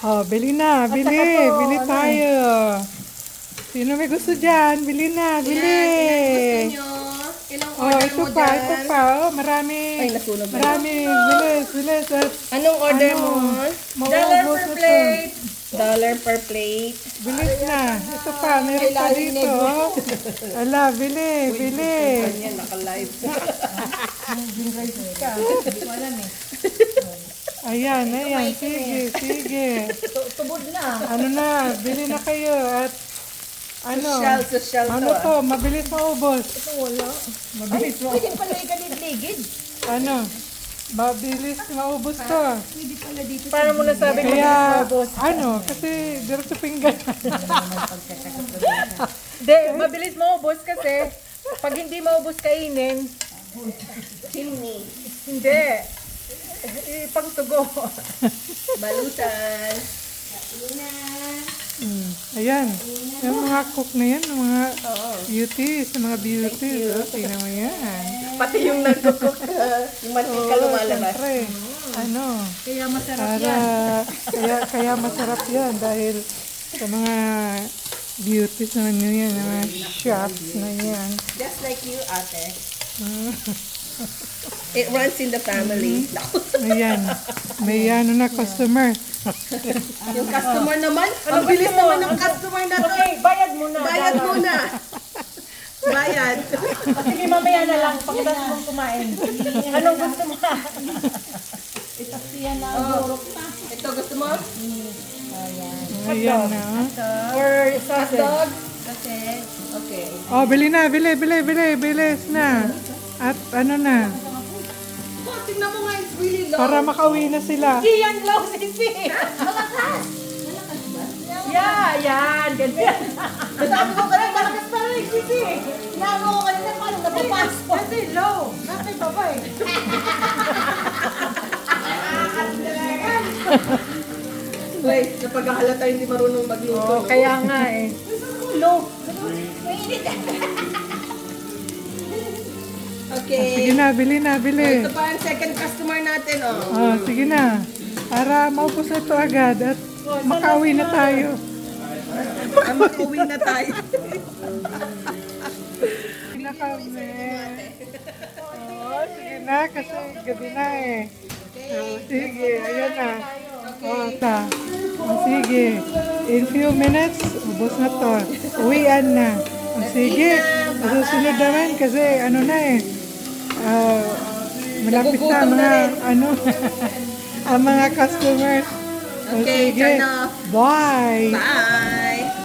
Oh, bili na, bili. saka to, Bili ano tayo. Sino may gusto dyan? Bili na, bili. Ilan gusto nyo? Ilang Oh, order ito mo pa, dyan? ito pa. Oh, marami. Ay, nasunog na. Marami. Bilis, bilis. At Anong order ano, mo? maubos na to. Dollar per plate. Bilis na. Ito pa, meron pa dito. Oh. Ala, bili, bili. Yan, naka-live. Ayan, ayan. Sige, sige. Tubod na. Ano na, bili na kayo. At ano, Social ano to, mabilis maubos. Ito wala. Mabilis mo. Pwede pala igalid-ligid. Ano, mabilis maubos to. Pwede pala dito. Paano mo nasabi mo Kaya, maubos? ano, kasi diretso pinggan. Hindi, mabilis maubos kasi pag hindi maubos kainin, hindi. Ipangtugo. Balutan. Ayan, yung mga cook na yan, yung mga beauties, oh, tingnan mo yan. Pati yung nagkukok, yung mantika lumalabas. Siyempre, ano, Kaya masarap para, yan. kaya masarap yan dahil sa mga beauties naman yun yan, yung mga shops na yan. Just like you, ate. It runs in the family. Ayan, may ano na customer. Yung customer naman, ang bilis naman ng customer na to. Okay, bayad muna. Bayad muna. Bayad. Sige, mamaya na lang. Pagkatapos mong kumain. Anong gusto mo? Ito siya na ang burok na. Ito, gusto mo? Ayan na. Or sausage. Kasi, okay. Oh, bili na, bili, bilis na. At ano na, Oh, tingnan mo nga, it's really low. para makauwi na sila. Hindi yan low, sisi. Malakas. Yeah, yan. Ganyan. Sabi ko ka rin, malakas pa rin, sisi. Inaano ko kanina, paano napapasok? Kasi low. Nasa baba eh. Wait, napaghahalata hindi marunong magluto. Oh, kaya nga eh. Low. Mainit. Okay. Sige na, bili na, bili. Ito pa ang second customer natin, oh. Oh, sige na. Para maupos na ito agad at makauwi na tayo. Makauwi na tayo. Sige na kami. Oh, sige na kasi gabi na eh. Oh, sige, ayan na. Oh, ta. Oh, sige. In few minutes, ubos na to. Uwian na. Oh, sige. Susunod naman kasi ano na eh. Malapit na mga ano ang mga customers. Oh, Okay, sige. turn off. Bye. Bye.